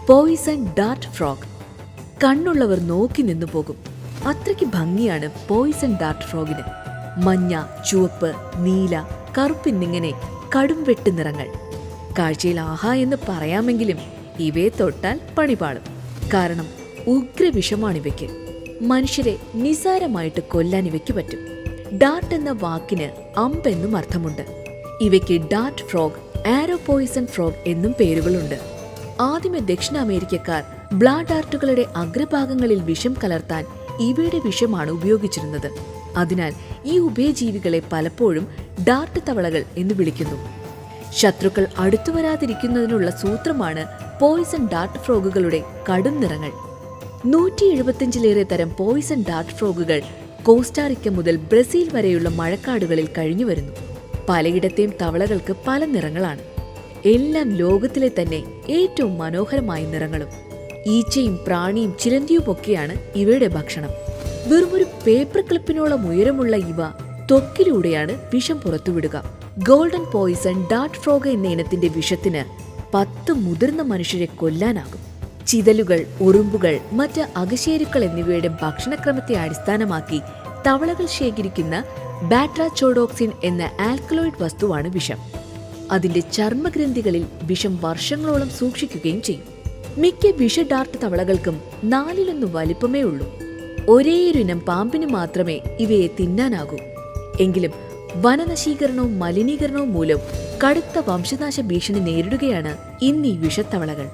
Poisson Dart frog. കണ്ണുള്ളവർ നോക്കി നിന്നു പോകും. അത്രയ്ക്ക് ഭംഗിയാണ് പോയിസൺ ഡാർട്ട് ഫ്രോഗിന്. മഞ്ഞ, ചുവപ്പ്, നീല, കറുപ്പിന്നിങ്ങനെ കടും വെട്ട് നിറങ്ങൾ. കാഴ്ചയിൽ ആഹാ എന്ന് പറയാമെങ്കിലും ഇവയെ തൊട്ടാൽ പണിപാളും. കാരണം ഉഗ്രവിഷമാണിവയ്ക്ക്. മനുഷ്യരെ നിസാരമായിട്ട് കൊല്ലാൻ ഇവയ്ക്ക് പറ്റും. ഡാർട്ട് എന്ന വാക്കിന് അമ്പെന്നും അർത്ഥമുണ്ട്. ഇവയ്ക്ക് ഡാർട്ട് ഫ്രോഗ്, ആരോ പോയിസൺ ഫ്രോഗ് എന്നും പേരുകളുണ്ട്. ആദ്യമേ ദക്ഷിണ അമേരിക്കക്കാർ ബ്ലാഡ് ഡാർട്ടുകളുടെ അഗ്രഭാഗങ്ങളിൽ വിഷം കലർത്താൻ ഇവയുടെ വിഷമാണ് ഉപയോഗിച്ചിരുന്നത്. അതിനാൽ ഈ ഉഭയജീവികളെ പലപ്പോഴും ഡാർട്ട് തവളകൾ എന്ന് വിളിക്കുന്നു. ശത്രുക്കൾ അടുത്തുവരാതിരിക്കുന്നതിനുള്ള സൂത്രമാണ് പോയിസൺ ഡാർട്ട് ഫ്രോഗുകളുടെ കടും നിറങ്ങൾ. 175-ലേറെ തരം പോയിസൺ ഡാർട്ട് ഫ്രോഗുകൾ കോസ്റ്റാറിക്ക മുതൽ ബ്രസീൽ വരെയുള്ള മഴക്കാടുകളിൽ കഴിഞ്ഞുവരുന്നു. പലയിടത്തെയും തവളകൾക്ക് പല നിറങ്ങളാണ്. എല്ലാം ലോകത്തിലെ തന്നെ ഏറ്റവും മനോഹരമായ നിറങ്ങളും. ഈച്ചയും പ്രാണിയും ചിലന്തിയുമൊക്കെയാണ് ഇവയുടെ ഭക്ഷണം. വെറുമൊരു പേപ്പർ ക്ലിപ്പിനോളം ഉയരമുള്ള ഇവ ത്വക്കിലൂടെയാണ് വിഷം പുറത്തുവിടുക. ഗോൾഡൻ പോയിസൺ ഡാർട്ട് ഫ്രോഗ് എന്ന ഇനത്തിന്റെ വിഷത്തിന് 10 മുതിർന്ന മനുഷ്യരെ കൊല്ലാനാകും. ചിതലുകൾ, ഉറുമ്പുകൾ, മറ്റ് അകശേരുക്കൾ എന്നിവയുടെ ഭക്ഷണക്രമത്തെ അടിസ്ഥാനമാക്കി തവളകൾ ശേഖരിക്കുന്ന ബാട്രാചോഡോക്സിൻ എന്ന ആൽക്കലോയിഡ് വസ്തുവാണ് വിഷം. അതിന്റെ ചർമ്മഗ്രന്ഥികളിൽ വിഷം വർഷങ്ങളോളം സൂക്ഷിക്കുകയും ചെയ്യും. മിക്ക വിഷ ഡാർട്ട് തവളകൾക്കും 4-1 വലിപ്പമേ ഉള്ളൂ. ഒരേയൊരിനം പാമ്പിന് മാത്രമേ ഇവയെ തിന്നാനാകൂ. എങ്കിലും വനനശീകരണവും മലിനീകരണവും മൂലം കടുത്ത വംശനാശ ഭീഷണി നേരിടുകയാണ് ഇന്നീ വിഷത്തവളകൾ.